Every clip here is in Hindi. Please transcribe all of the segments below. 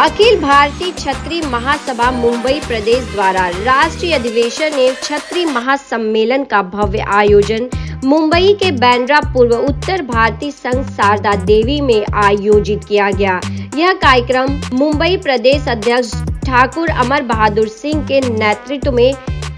अखिल भारतीय छत्री महासभा मुंबई प्रदेश द्वारा राष्ट्रीय अधिवेशन एवं छत्री महासम्मेलन का भव्य आयोजन मुंबई के बांद्रा पूर्व उत्तर भारतीय संघ शारदा देवी में आयोजित किया गया। यह कार्यक्रम मुंबई प्रदेश अध्यक्ष ठाकुर अमर बहादुर सिंह के नेतृत्व में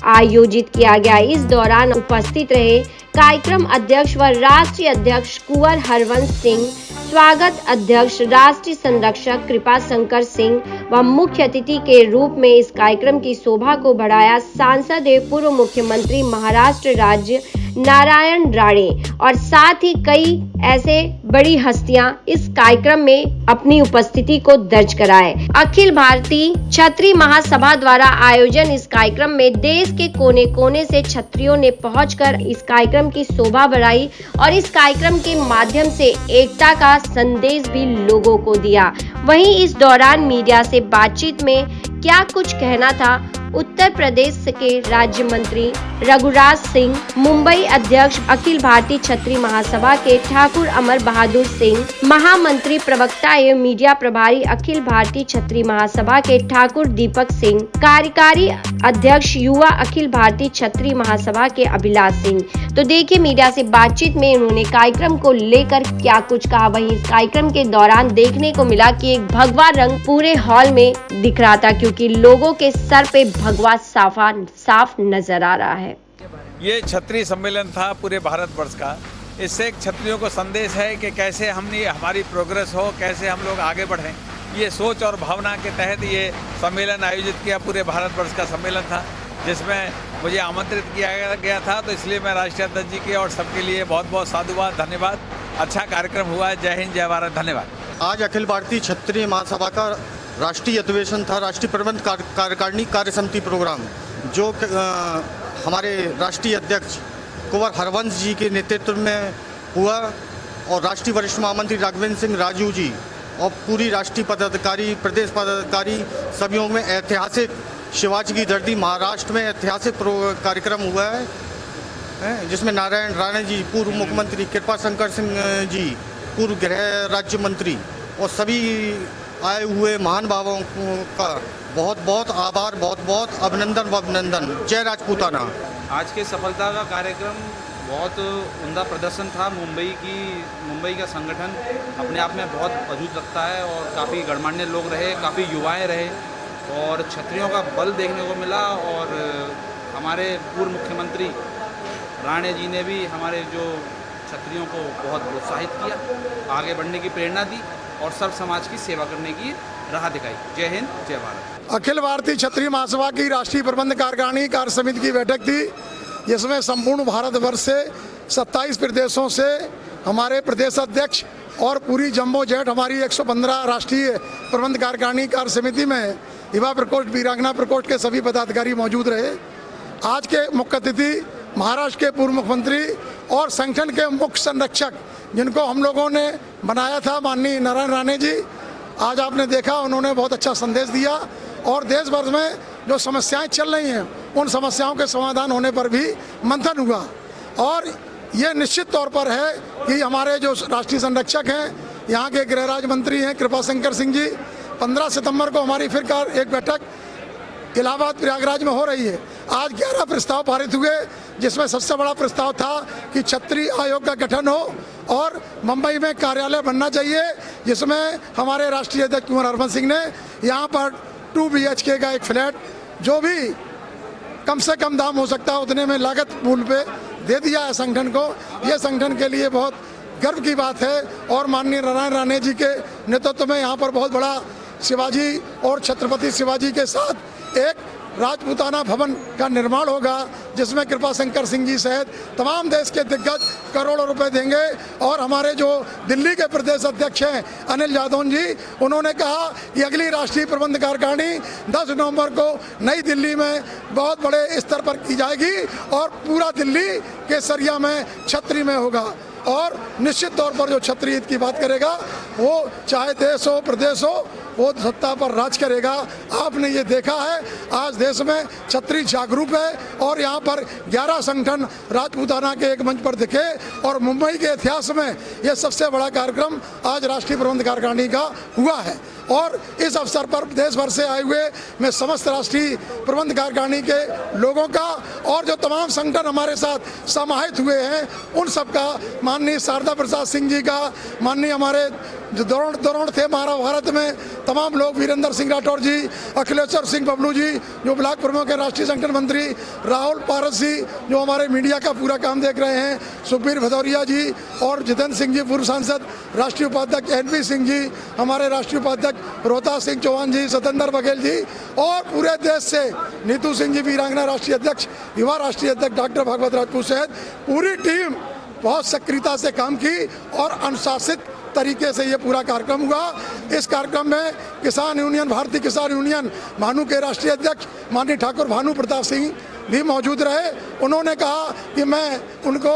आयोजित किया गया। इस दौरान उपस्थित रहे कार्यक्रम अध्यक्ष व राष्ट्रीय अध्यक्ष कुंवर हरवंश सिंह, स्वागत अध्यक्ष राष्ट्रीय संरक्षक कृपा शंकर सिंह व मुख्य अतिथि के रूप में इस कार्यक्रम की शोभा को बढ़ाया सांसद एवं पूर्व मुख्यमंत्री महाराष्ट्र राज्य नारायण राणे और साथ ही कई ऐसे बड़ी हस्तियां इस कार्यक्रम में अपनी उपस्थिति को दर्ज कराए। अखिल भारतीय छत्री महासभा द्वारा आयोजन इस कार्यक्रम में देश के कोने कोने से छत्रियों ने पहुंचकर इस कार्यक्रम की शोभा बढ़ाई और इस कार्यक्रम के माध्यम से एकता का संदेश भी लोगों को दिया। वहीं इस दौरान मीडिया से बातचीत में क्या कुछ कहना था उत्तर प्रदेश के राज्य मंत्री रघुराज सिंह, मुंबई अध्यक्ष अखिल भारतीय छत्री महासभा के ठाकुर अमर बहादुर सिंह, महामंत्री प्रवक्ता एवं मीडिया प्रभारी अखिल भारतीय छत्री महासभा के ठाकुर दीपक सिंह, कार्यकारी अध्यक्ष युवा अखिल भारतीय छत्री महासभा के अभिलाष सिंह। तो देखिए मीडिया से बातचीत में उन्होंने कार्यक्रम को लेकर क्या कुछ कहा। वहीं इस कार्यक्रम के दौरान देखने को मिला कि एक भगवा रंग पूरे हॉल में दिख रहा था, क्योंकि लोगों के सर पे भगवा साफ नजर आ रहा है। ये छत्री सम्मेलन था पूरे भारतवर्ष का। इससे छत्रियों को संदेश है कि कैसे हमारी प्रोग्रेस हो, कैसे हम लोग आगे बढ़ें। ये सोच और भावना के तहत ये सम्मेलन आयोजित किया। पूरे भारतवर्ष का सम्मेलन था जिसमें मुझे आमंत्रित किया गया था, तो इसलिए मैं राष्ट्रीय अध्यक्ष जी के और सबके लिए बहुत बहुत साधुवाद, धन्यवाद। अच्छा कार्यक्रम हुआ है। जय हिंद, जय भारत, धन्यवाद। आज अखिल भारतीय छत्री महासभा का राष्ट्रीय अधिवेशन था, राष्ट्रीय प्रबंध कार्यकारिणी कार्य समिति प्रोग्राम, जो हमारे राष्ट्रीय अध्यक्ष कुंवर हरवंश जी के नेतृत्व में हुआ और राष्ट्रीय वरिष्ठ महामंत्री राघवेंद्र सिंह राजू जी और पूरी राष्ट्रीय पदाधिकारी, प्रदेश पदाधिकारी सभी में ऐतिहासिक शिवाजी की धरती महाराष्ट्र में ऐतिहासिक कार्यक्रम हुआ है, जिसमें नारायण राणे जी, पूर्व मुख्यमंत्री कृपा शंकर सिंह जी, पूर्व गृह राज्य मंत्री और सभी आए हुए महान भावों का बहुत बहुत आभार, बहुत बहुत अभिनंदन। जय राजपूताना। आज के सफलता का कार्यक्रम बहुत उम्दा प्रदर्शन था। मुंबई का संगठन अपने आप में बहुत वजूद रखता है और काफ़ी गणमान्य लोग रहे, काफ़ी युवाएं रहे और छत्रियों का बल देखने को मिला। और हमारे पूर्व मुख्यमंत्री राणे जी ने भी हमारे जो छत्रियों को बहुत प्रोत्साहित किया, आगे बढ़ने की प्रेरणा दी और सर्व समाज की सेवा करने की राह दिखाई। जय हिंद, जय भारत। अखिल भारतीय छत्री महासभा की राष्ट्रीय प्रबंध कार्यकारिणी कार्य समिति की बैठक थी, जिसमें संपूर्ण भारतवर्ष से 27 प्रदेशों से हमारे प्रदेश अध्यक्ष और पूरी जम्बो जेट हमारी 115 राष्ट्रीय प्रबंध कार्यकारिणी कार्य समिति में युवा प्रकोष्ठ, वीरांगना प्रकोष्ठ के सभी पदाधिकारी मौजूद रहे। आज के मुख्य अतिथि महाराष्ट्र के पूर्व मुख्यमंत्री और संगठन के मुख्य संरक्षक, जिनको हम लोगों ने बनाया था, माननीय नारायण राणे जी, आज आपने देखा उन्होंने बहुत अच्छा संदेश दिया और देश भर में जो समस्याएं चल रही हैं उन समस्याओं के समाधान होने पर भी मंथन हुआ। और ये निश्चित तौर पर है कि हमारे जो राष्ट्रीय संरक्षक हैं, यहाँ के गृह राज्य मंत्री हैं कृपा शंकर सिंह जी, 15 सितंबर को हमारी फिर एक बैठक इलाहाबाद प्रयागराज में हो रही है। आज 11 प्रस्ताव पारित हुए, जिसमें सबसे बड़ा प्रस्ताव था कि छत्री आयोग का गठन हो और मुंबई में कार्यालय बनना चाहिए, जिसमें हमारे राष्ट्रीय अध्यक्ष कुंवर हरवंश सिंह ने यहाँ पर 2 BHK का एक फ्लैट, जो भी कम से कम दाम हो सकता है उतने में लागत मूल्य पे दे दिया है संगठन को। ये संगठन के लिए बहुत गर्व की बात है और माननीय नारायण राणे जी के नेतृत्व में यहाँ पर बहुत बड़ा शिवाजी और छत्रपति शिवाजी के साथ एक राजपूताना भवन का निर्माण होगा, जिसमें कृपा शंकर सिंह जी सहित तमाम देश के दिग्गज करोड़ों रुपए देंगे। और हमारे जो दिल्ली के प्रदेश अध्यक्ष हैं अनिल जादौन जी, उन्होंने कहा कि अगली राष्ट्रीय प्रबंध कार्यकारिणी 10 नवंबर को नई दिल्ली में बहुत बड़े स्तर पर की जाएगी और पूरा दिल्ली केसरिया में छत्री में होगा। और निश्चित तौर पर जो छत्री हित की बात करेगा, वो चाहे देश हो प्रदेश हो, वो सत्ता पर राज करेगा। आपने ये देखा है, आज देश में छत्री जागरूक है और यहाँ पर 11 संगठन राजपूताना के एक मंच पर दिखे और मुंबई के इतिहास में ये सबसे बड़ा कार्यक्रम आज राष्ट्रीय प्रबंध कार्यकारिणी का हुआ है। और इस अवसर पर देश भर से आए हुए मैं समस्त राष्ट्रीय प्रबंध कार्यकारिणी के लोगों का और जो तमाम संगठन हमारे साथ समाहित हुए हैं उन सब का, माननीय शारदा प्रसाद सिंह जी का, माननीय हमारे जो दौड़ थे महाभारत में तमाम लोग, वीरेंद्र सिंह राठौर जी, अखिलेश्वर सिंह बबलू जी जो ब्लॉक प्रमुख है, राष्ट्रीय संगठन मंत्री राहुल पारस जी जो हमारे मीडिया का पूरा काम देख रहे हैं, सुखबीर भदौरिया जी और जितेंद्र सिंह जी पूर्व सांसद, राष्ट्रीय उपाध्यक्ष एनपी सिंह जी, हमारे राष्ट्रीय उपाध्यक्ष रोहतास सिंह चौहान जी, सतेंद्र बघेल जी और पूरे देश से नीतू सिंह जी वीरांगना राष्ट्रीय अध्यक्ष, युवा राष्ट्रीय अध्यक्ष डॉक्टर भागवत राजपूत सहित पूरी टीम बहुत सक्रियता से काम की और अनुशासित तरीके से ये पूरा कार्यक्रम हुआ। इस कार्यक्रम में किसान यूनियन, भारतीय किसान यूनियन भानु के राष्ट्रीय अध्यक्ष माननीय ठाकुर भानु प्रताप सिंह भी मौजूद रहे। उन्होंने कहा कि मैं उनको,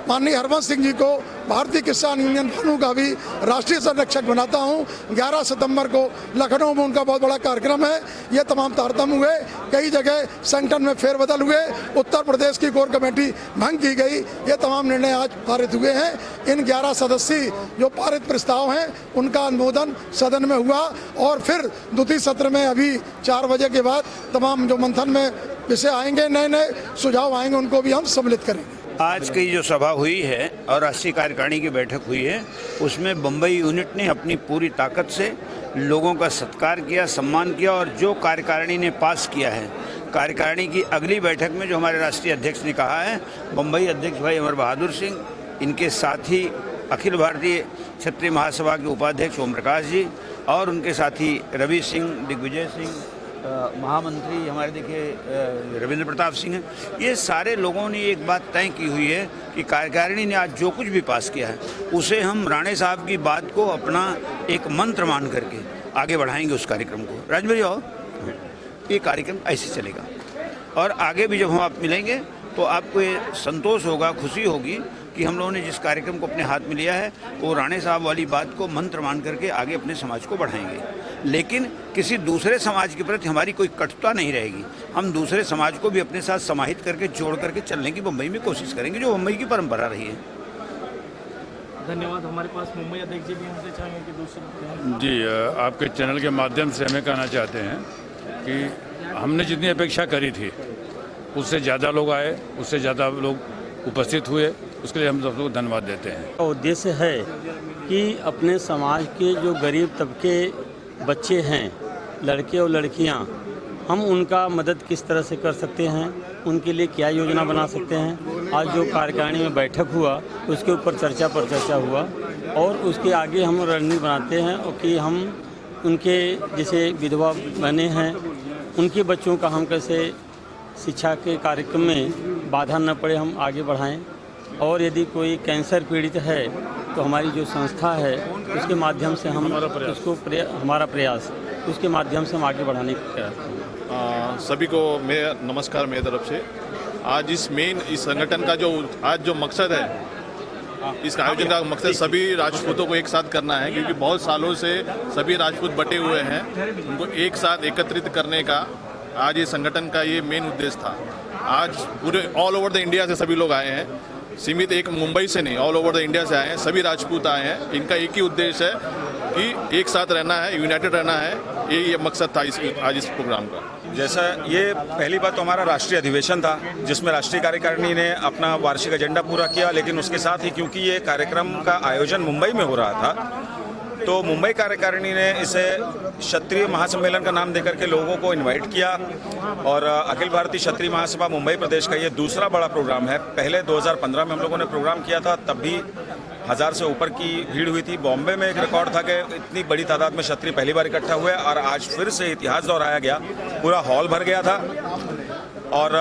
माननीय हरवंश सिंह जी को, भारतीय किसान यूनियन भानु का भी राष्ट्रीय संरक्षक बनाता हूं। 11 सितंबर को लखनऊ में उनका बहुत बड़ा कार्यक्रम है। ये तमाम तारतम्य हुए, कई जगह संगठन में फेरबदल हुए, उत्तर प्रदेश की कोर कमेटी भंग की गई, ये तमाम निर्णय आज पारित हुए हैं। इन 11 सदस्यीय जो पारित प्रस्ताव हैं उनका अनुमोदन सदन में हुआ और फिर द्वितीय सत्र में अभी 4 बजे के बाद तमाम जो मंथन में विषय आएंगे, नए नए सुझाव आएंगे, उनको भी हम सम्मिलित करेंगे। आज की जो सभा हुई है और राष्ट्रीय कार्यकारिणी की बैठक हुई है उसमें बम्बई यूनिट ने अपनी पूरी ताकत से लोगों का सत्कार किया, सम्मान किया और जो कार्यकारिणी ने पास किया है, कार्यकारिणी की अगली बैठक में जो हमारे राष्ट्रीय अध्यक्ष ने कहा है, बम्बई अध्यक्ष भाई अमर बहादुर सिंह, इनके साथी अखिल भारतीय क्षत्रिय महासभा के उपाध्यक्ष ओम प्रकाश जी और उनके साथी रवि सिंह, दिग्विजय सिंह, महामंत्री हमारे देखिए रविंद्र प्रताप सिंह हैं, ये सारे लोगों ने एक बात तय की हुई है कि कार्यकारिणी ने आज जो कुछ भी पास किया है उसे हम राणे साहब की बात को अपना एक मंत्र मान करके आगे बढ़ाएंगे उस कार्यक्रम को। राजभरी आओ, ये कार्यक्रम ऐसे चलेगा और आगे भी जब हम आप मिलेंगे तो आपको ये संतोष होगा, खुशी होगी कि हम लोगों ने जिस कार्यक्रम को अपने हाथ में लिया है वो राणे साहब वाली बात को मंत्र मान करके आगे अपने समाज को बढ़ाएंगे। लेकिन किसी दूसरे समाज के प्रति हमारी कोई कटुता नहीं रहेगी। हम दूसरे समाज को भी अपने साथ समाहित करके, जोड़ करके चलने की बम्बई में कोशिश करेंगे, जो बम्बई की परंपरा रही है। धन्यवाद। हमारे पास मुंबई अध्यक्ष जी भी हमसे चाहेंगे कि दूसरे जी, आपके चैनल के माध्यम से हमें कहना चाहते हैं कि हमने जितनी अपेक्षा करी थी उससे ज़्यादा लोग आए, उससे ज़्यादा लोग उपस्थित हुए, उसके लिए हम सबको धन्यवाद देते हैं। उद्देश्य है कि अपने समाज के जो गरीब तबके बच्चे हैं, लड़के और लड़कियां, हम उनका मदद किस तरह से कर सकते हैं, उनके लिए क्या योजना बना सकते हैं। आज जो कार्यकारिणी में बैठक हुआ उसके ऊपर चर्चा पर चर्चा हुआ और उसके आगे हम रणनीति बनाते हैं और कि हम उनके जैसे विधवा बने हैं उनके बच्चों का हम कैसे शिक्षा के कार्यक्रम में बाधा न पड़े हम आगे बढ़ाएं। और यदि कोई कैंसर पीड़ित है तो हमारी जो संस्था है उसके माध्यम से हम उसको हमारा प्रयास उसके माध्यम से हम आगे बढ़ाने का प्रयास करें। सभी को मैं नमस्कार मेरी तरफ से। आज इस संगठन का जो आज जो मकसद है, इस आयोजन का मकसद सभी राजपूतों को एक साथ करना है, क्योंकि बहुत सालों से सभी राजपूत बटे हुए हैं, उनको एक साथ एकत्रित करने का आज ये संगठन का ये मेन उद्देश्य था। आज पूरे ऑल ओवर द इंडिया से सभी लोग आए हैं, सीमित एक मुंबई से नहीं, ऑल ओवर द इंडिया से आए हैं, सभी राजपूत आए हैं। इनका एक ही उद्देश्य है कि एक साथ रहना है, यूनाइटेड रहना है, ये मकसद था आज इस प्रोग्राम का। जैसा ये पहली बात तो हमारा राष्ट्रीय अधिवेशन था जिसमें राष्ट्रीय कार्यकारिणी ने अपना वार्षिक एजेंडा पूरा किया, लेकिन उसके साथ ही क्योंकि ये कार्यक्रम का आयोजन मुंबई में हो रहा था तो मुंबई कार्यकारिणी ने इसे क्षत्रिय महासम्मेलन का नाम देकर के लोगों को इनवाइट किया और अखिल भारतीय क्षत्रिय महासभा मुंबई प्रदेश का ये दूसरा बड़ा प्रोग्राम है। पहले 2015 में हम लोगों ने प्रोग्राम किया था, तब भी 1000 से ऊपर की भीड़ हुई थी। बॉम्बे में एक रिकॉर्ड था कि इतनी बड़ी तादाद में क्षत्रिय पहली बार इकट्ठा हुए और आज फिर से इतिहास दोहराया गया। पूरा हॉल भर गया था और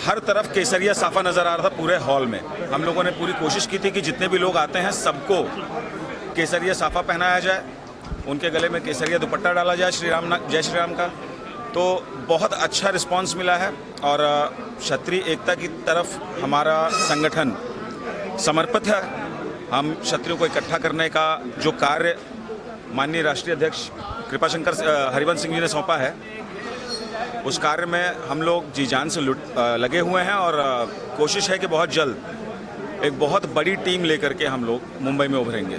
हर तरफ केसरिया साफा नज़र आ रहा था पूरे हॉल में। हम लोगों ने पूरी कोशिश की थी कि जितने भी लोग आते हैं सबको केसरिया साफा पहनाया जाए, उनके गले में केसरिया दुपट्टा डाला जाए जय श्री राम का। तो बहुत अच्छा रिस्पांस मिला है और क्षत्रिय एकता की तरफ हमारा संगठन समर्पित है। हम क्षत्रियों को इकट्ठा करने का जो कार्य माननीय राष्ट्रीय अध्यक्ष कृपाशंकर हरिवंश सिंह जी ने सौंपा है, उस कार्य में हम लोग जी जान से लगे हुए हैं और कोशिश है कि बहुत जल्द एक बहुत बड़ी टीम लेकर के हम लोग मुंबई में उभरेंगे।